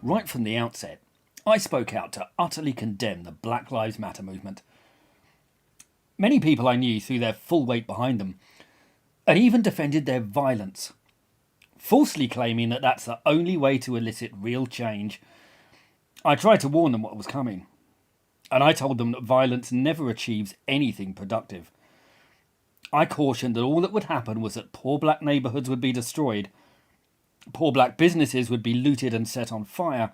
Right from the outset, I spoke out to utterly condemn the Black Lives Matter movement. Many people I knew threw their full weight behind them, and even defended their violence, falsely claiming that that's the only way to elicit real change. I tried to warn them what was coming, and I told them that violence never achieves anything productive. I cautioned that all that would happen was that poor black neighbourhoods would be destroyed, poor black businesses would be looted and set on fire,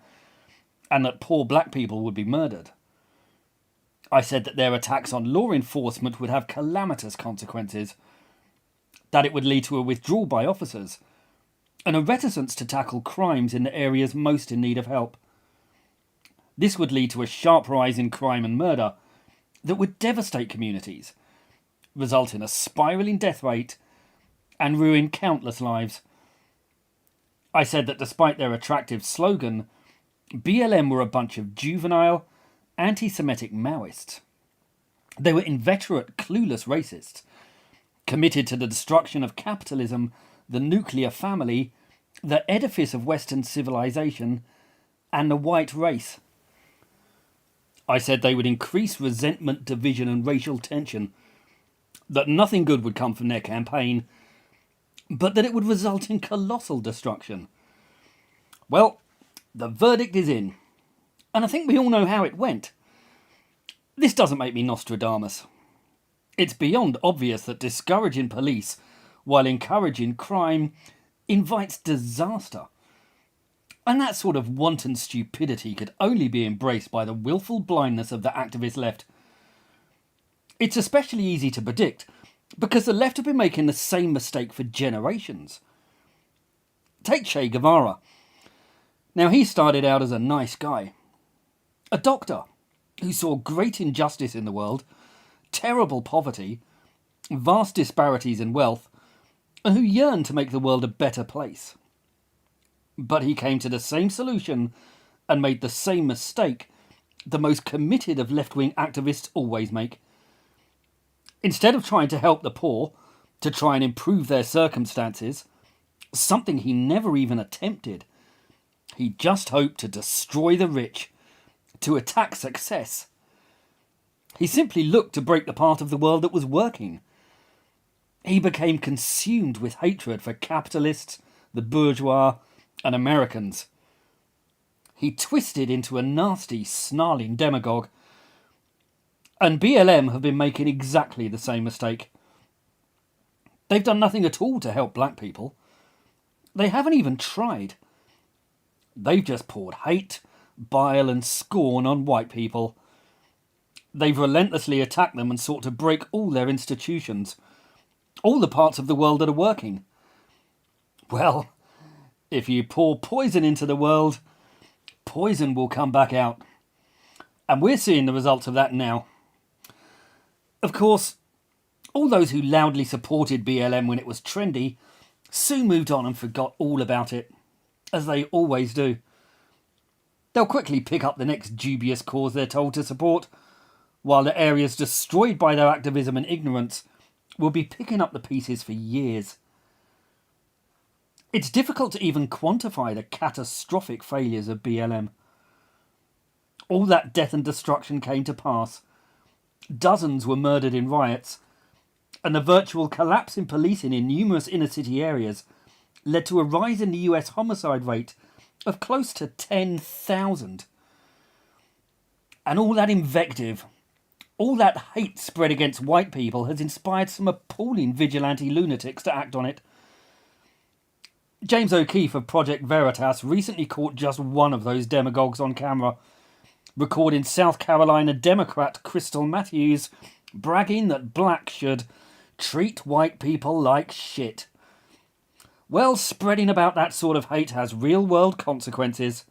and that poor black people would be murdered. I said that their attacks on law enforcement would have calamitous consequences, that it would lead to a withdrawal by officers, and a reticence to tackle crimes in the areas most in need of help. This would lead to a sharp rise in crime and murder that would devastate communities, result in a spiralling death rate, and ruin countless lives. I said that despite their attractive slogan, BLM were a bunch of juvenile, anti-Semitic Maoists. They were inveterate, clueless racists, committed to the destruction of capitalism, the nuclear family, the edifice of Western civilization, and the white race. I said they would increase resentment, division, and racial tension, that nothing good would come from their campaign, but that it would result in colossal destruction. Well, the verdict is in, and I think we all know how it went. This doesn't make me Nostradamus. It's beyond obvious that discouraging police while encouraging crime invites disaster. And that sort of wanton stupidity could only be embraced by the willful blindness of the activist left. It's especially easy to predict because the left have been making the same mistake for generations. Take Che Guevara. Now, he started out as a nice guy, a doctor who saw great injustice in the world, terrible poverty, vast disparities in wealth, and who yearned to make the world a better place. But he came to the same solution and made the same mistake the most committed of left-wing activists always make. Instead of trying to help the poor, to try and improve their circumstances, something he never even attempted, he just hoped to destroy the rich, to attack success. He simply looked to break the part of the world that was working. He became consumed with hatred for capitalists, the bourgeois, and Americans. He twisted into a nasty, snarling demagogue. And BLM have been making exactly the same mistake. They've done nothing at all to help black people. They haven't even tried. They've just poured hate, bile and scorn on white people. They've relentlessly attacked them and sought to break all their institutions, all the parts of the world that are working. Well, if you pour poison into the world, poison will come back out. And we're seeing the results of that now. Of course, all those who loudly supported BLM when it was trendy soon moved on and forgot all about it, as they always do. They'll quickly pick up the next dubious cause they're told to support, while the areas destroyed by their activism and ignorance will be picking up the pieces for years. It's difficult to even quantify the catastrophic failures of BLM. All that death and destruction came to pass. Dozens were murdered in riots, and the virtual collapse in policing in numerous inner-city areas led to a rise in the US homicide rate of close to 10,000. And all that invective, all that hate spread against white people has inspired some appalling vigilante lunatics to act on it. James O'Keefe of Project Veritas recently caught just one of those demagogues on camera, recording South Carolina Democrat Crystal Matthews bragging that blacks should treat white people like shit. Well, spreading about that sort of hate has real-world consequences.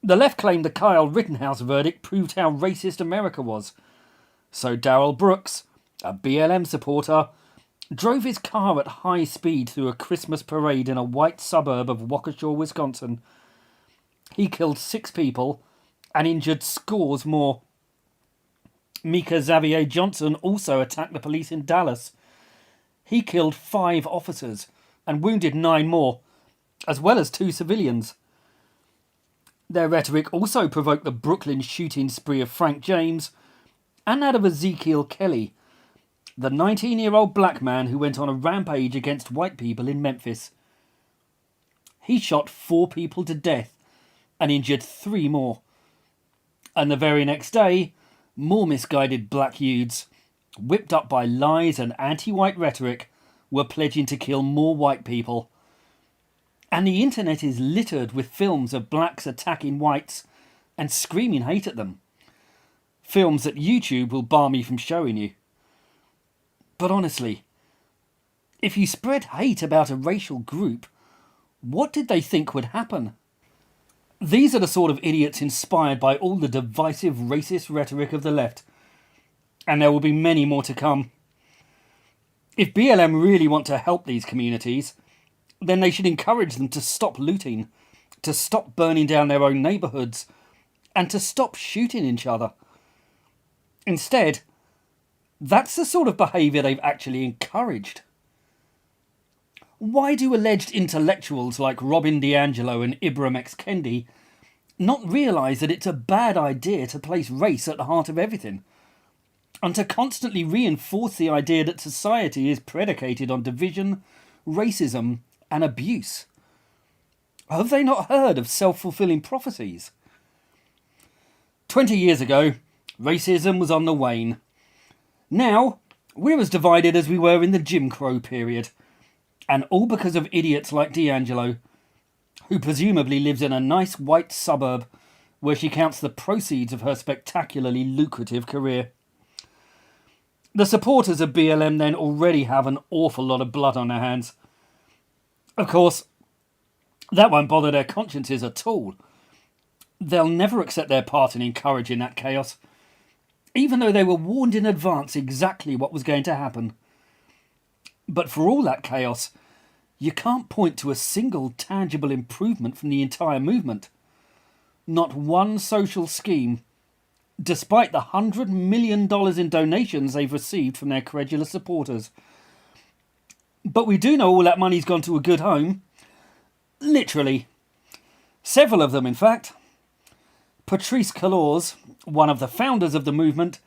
The left claimed the Kyle Rittenhouse verdict proved how racist America was. So Darrell Brooks, a BLM supporter, drove his car at high speed through a Christmas parade in a white suburb of Waukesha, Wisconsin. He killed 6 people and injured scores more. Mika Xavier Johnson also attacked the police in Dallas. He killed 5 officers and wounded 9 more, as well as 2 civilians. Their rhetoric also provoked the Brooklyn shooting spree of Frank James and that of Ezekiel Kelly, the 19-year-old black man who went on a rampage against white people in Memphis. He shot 4 people to death and injured 3 more. And the very next day, more misguided black youths, whipped up by lies and anti-white rhetoric, were pledging to kill more white people. And the internet is littered with films of blacks attacking whites and screaming hate at them. Films that YouTube will bar me from showing you. But honestly, if you spread hate about a racial group, what did they think would happen? These are the sort of idiots inspired by all the divisive racist rhetoric of the left. And there will be many more to come. If BLM really want to help these communities, then they should encourage them to stop looting, to stop burning down their own neighbourhoods, and to stop shooting each other. Instead, that's the sort of behaviour they've actually encouraged. Why do alleged intellectuals like Robin DiAngelo and Ibram X. Kendi not realise that it's a bad idea to place race at the heart of everything, and to constantly reinforce the idea that society is predicated on division, racism, and abuse? Have they not heard of self-fulfilling prophecies? 20 years ago, racism was on the wane. Now, we're as divided as we were in the Jim Crow period. And all because of idiots like DiAngelo, who presumably lives in a nice white suburb where she counts the proceeds of her spectacularly lucrative career. The supporters of BLM then already have an awful lot of blood on their hands. Of course, that won't bother their consciences at all. They'll never accept their part in encouraging that chaos, even though they were warned in advance exactly what was going to happen. But for all that chaos, you can't point to a single tangible improvement from the entire movement. Not one social scheme, despite the $100 million in donations they've received from their credulous supporters. But we do know all that money's gone to a good home. Literally. Several of them, in fact. Patrisse Cullors, one of the founders of the movement,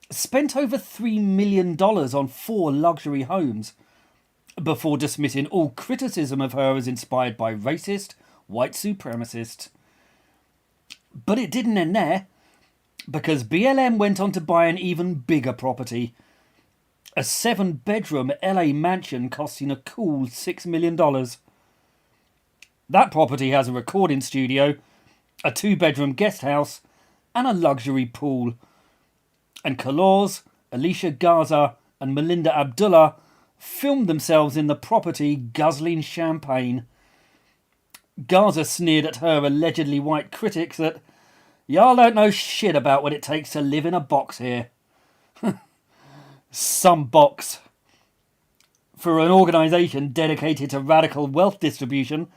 spent over $3 million on 4 luxury homes before dismissing all criticism of her as inspired by racist, white supremacists. But it didn't end there, because BLM went on to buy an even bigger property, a 7-bedroom LA mansion costing a cool $6 million. That property has a recording studio, a 2-bedroom guest house, and a luxury pool. And Cullors, Alicia Garza, and Melinda Abdullah filmed themselves in the property guzzling champagne. Garza sneered at her allegedly white critics that, "Y'all don't know shit about what it takes to live in a box here." Some box. For an organisation dedicated to radical wealth distribution,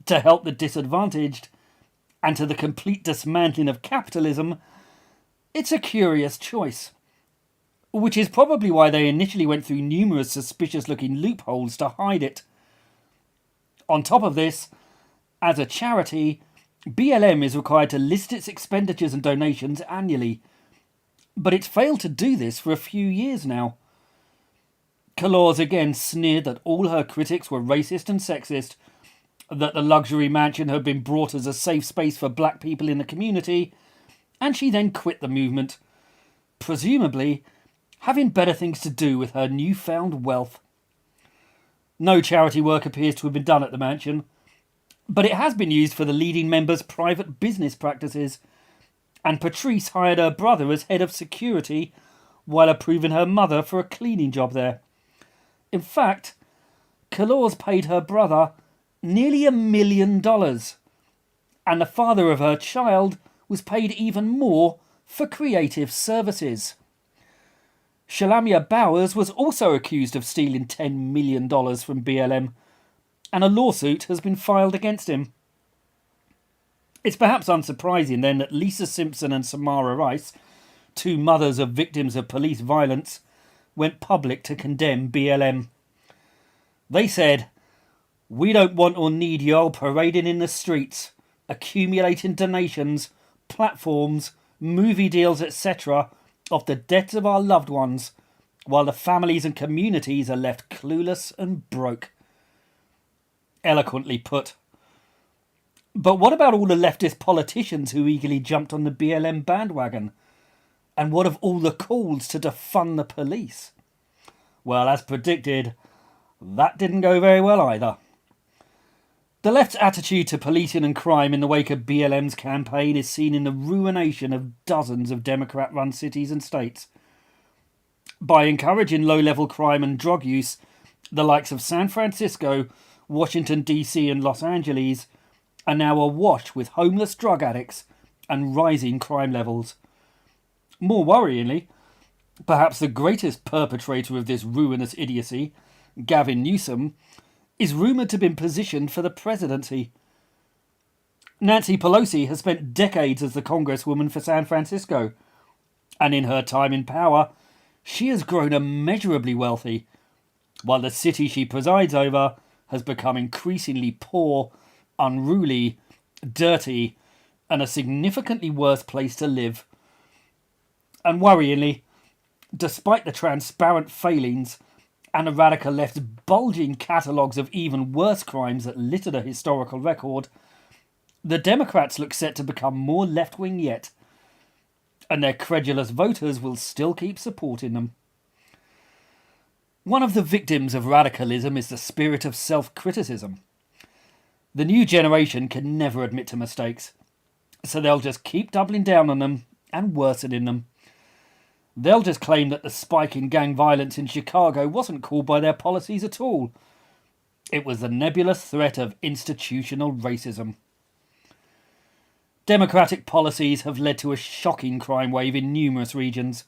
to help the disadvantaged, and to the complete dismantling of capitalism, it's a curious choice. Which is probably why they initially went through numerous suspicious-looking loopholes to hide it. On top of this, as a charity, BLM is required to list its expenditures and donations annually, but it's failed to do this for a few years now. Cullors again sneered that all her critics were racist and sexist, that the luxury mansion had been brought as a safe space for black people in the community, and she then quit the movement, presumably having better things to do with her newfound wealth. No charity work appears to have been done at the mansion, but it has been used for the leading members' private business practices, and Patrisse hired her brother as head of security while approving her mother for a cleaning job there. In fact, Cullors paid her brother nearly $1 million, and the father of her child was paid even more for creative services. Shalamia Bowers was also accused of stealing $10 million from BLM, and a lawsuit has been filed against him. It's perhaps unsurprising then that Lisa Simpson and Samara Rice, 2 mothers of victims of police violence, went public to condemn BLM. They said, "We don't want or need y'all parading in the streets, accumulating donations, platforms, movie deals, etc., of the deaths of our loved ones, while the families and communities are left clueless and broke. Eloquently put. But what about all the leftist politicians who eagerly jumped on the BLM bandwagon? And what of all the calls to defund the police? Well, as predicted, that didn't go very well either. The left's attitude to policing and crime in the wake of BLM's campaign is seen in the ruination of dozens of Democrat-run cities and states. By encouraging low-level crime and drug use, the likes of San Francisco, Washington, D.C. and Los Angeles are now awash with homeless drug addicts and rising crime levels. More worryingly, perhaps the greatest perpetrator of this ruinous idiocy, Gavin Newsom, is rumoured to have been positioned for the presidency. Nancy Pelosi has spent decades as the congresswoman for San Francisco, and in her time in power, she has grown immeasurably wealthy, while the city she presides over has become increasingly poor, unruly, dirty, and a significantly worse place to live. And worryingly, despite the transparent failings and the radical left's bulging catalogues of even worse crimes that litter the historical record, the Democrats look set to become more left-wing yet, and their credulous voters will still keep supporting them. One of the victims of radicalism is the spirit of self-criticism. The new generation can never admit to mistakes, so they'll just keep doubling down on them and worsening them. They'll just claim that the spike in gang violence in Chicago wasn't caused by their policies at all. It was the nebulous threat of institutional racism. Democratic policies have led to a shocking crime wave in numerous regions.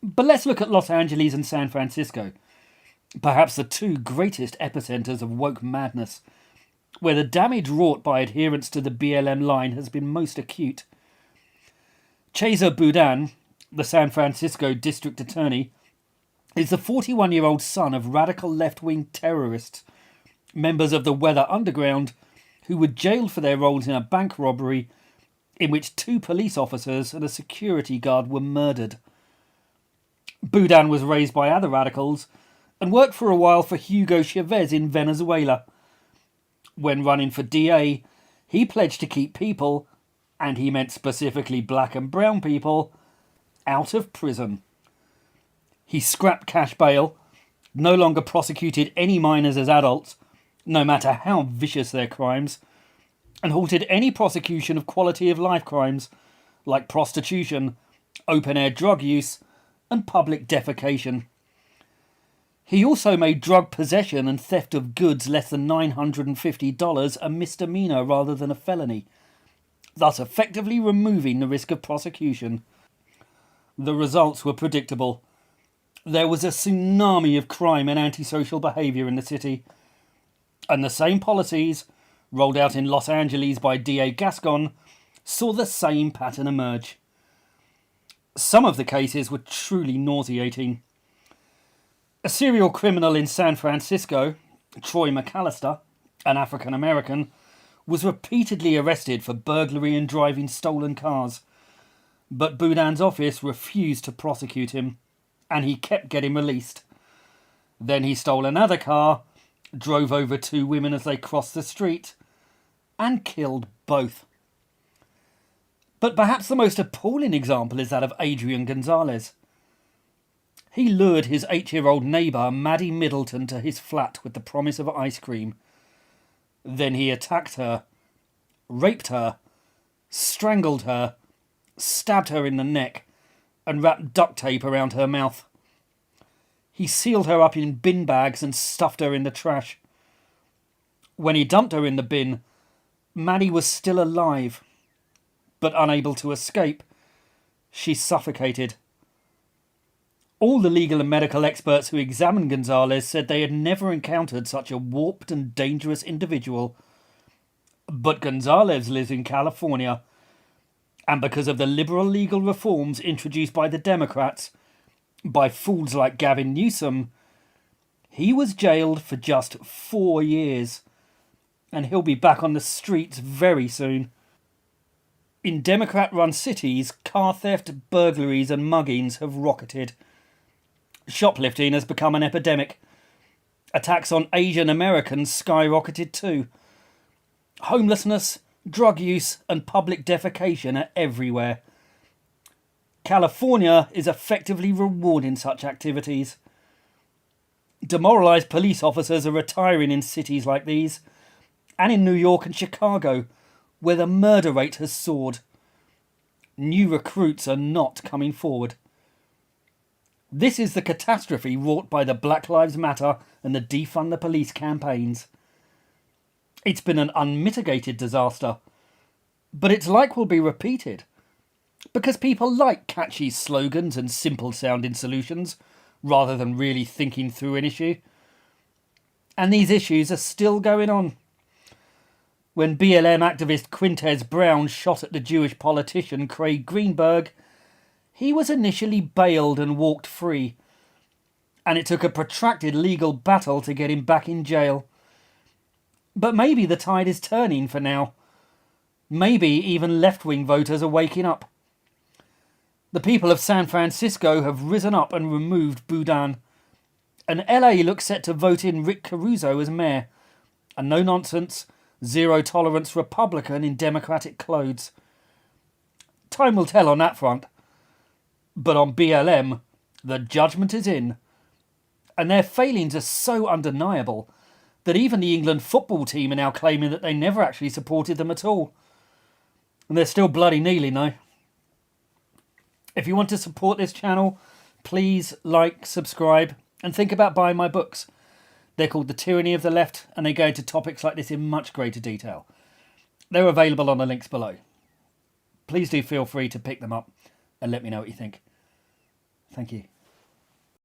But let's look at Los Angeles and San Francisco, perhaps the two greatest epicenters of woke madness, where the damage wrought by adherence to the BLM line has been most acute. Cesar Boudin, the San Francisco district attorney, is the 41-year-old son of radical left-wing terrorists, members of the Weather Underground, who were jailed for their roles in a bank robbery in which 2 police officers and a security guard were murdered. Boudin was raised by other radicals and worked for a while for Hugo Chavez in Venezuela. When running for DA, he pledged to keep people, and he meant specifically black and brown people, out of prison. He scrapped cash bail, no longer prosecuted any minors as adults, no matter how vicious their crimes, and halted any prosecution of quality of life crimes like prostitution, open-air drug use, and public defecation. He also made drug possession and theft of goods less than $950 a misdemeanor rather than a felony, thus effectively removing the risk of prosecution. The results were predictable. There was a tsunami of crime and antisocial behaviour in the city, and the same policies, rolled out in Los Angeles by DA Gascon, saw the same pattern emerge. Some of the cases were truly nauseating. A serial criminal in San Francisco, Troy McAllister, an African American, was repeatedly arrested for burglary and driving stolen cars. But Boudin's office refused to prosecute him, and he kept getting released. Then he stole another car, drove over 2 women as they crossed the street, and killed both. But perhaps the most appalling example is that of Adrian Gonzalez. He lured his 8-year-old neighbour, Maddie Middleton, to his flat with the promise of ice cream. Then he attacked her, raped her, strangled her, stabbed her in the neck, and wrapped duct tape around her mouth. He sealed her up in bin bags and stuffed her in the trash. When he dumped her in the bin, Maddie was still alive, but unable to escape. She suffocated. All the legal and medical experts who examined Gonzalez said they had never encountered such a warped and dangerous individual. But Gonzalez lives in California, and because of the liberal legal reforms introduced by the Democrats, by fools like Gavin Newsom, he was jailed for just 4 years, and he'll be back on the streets very soon. In Democrat-run cities, car theft, burglaries and muggings have rocketed. Shoplifting has become an epidemic. Attacks on Asian Americans skyrocketed too. Homelessness, drug use and public defecation are everywhere. California is effectively rewarding such activities. Demoralised police officers are retiring in cities like these, and in New York and Chicago, where the murder rate has soared. New recruits are not coming forward. This is the catastrophe wrought by the Black Lives Matter and the Defund the Police campaigns. It's been an unmitigated disaster, but its like will be repeated, because people like catchy slogans and simple-sounding solutions, rather than really thinking through an issue. And these issues are still going on. When BLM activist Quintez Brown shot at the Jewish politician Craig Greenberg, he was initially bailed and walked free, and it took a protracted legal battle to get him back in jail. But maybe the tide is turning for now. Maybe even left-wing voters are waking up. The people of San Francisco have risen up and removed Boudin, and LA looks set to vote in Rick Caruso as mayor, a no-nonsense, zero-tolerance Republican in Democratic clothes. Time will tell on that front. But on BLM, the judgment is in, and their failings are so undeniable that even the England football team are now claiming that they never actually supported them at all. And they're still bloody kneeling though. If you want to support this channel, please like, subscribe, and think about buying my books. They're called The Tyranny of the Left, and they go into topics like this in much greater detail. They're available on the links below. Please do feel free to pick them up and let me know what you think. Thank you.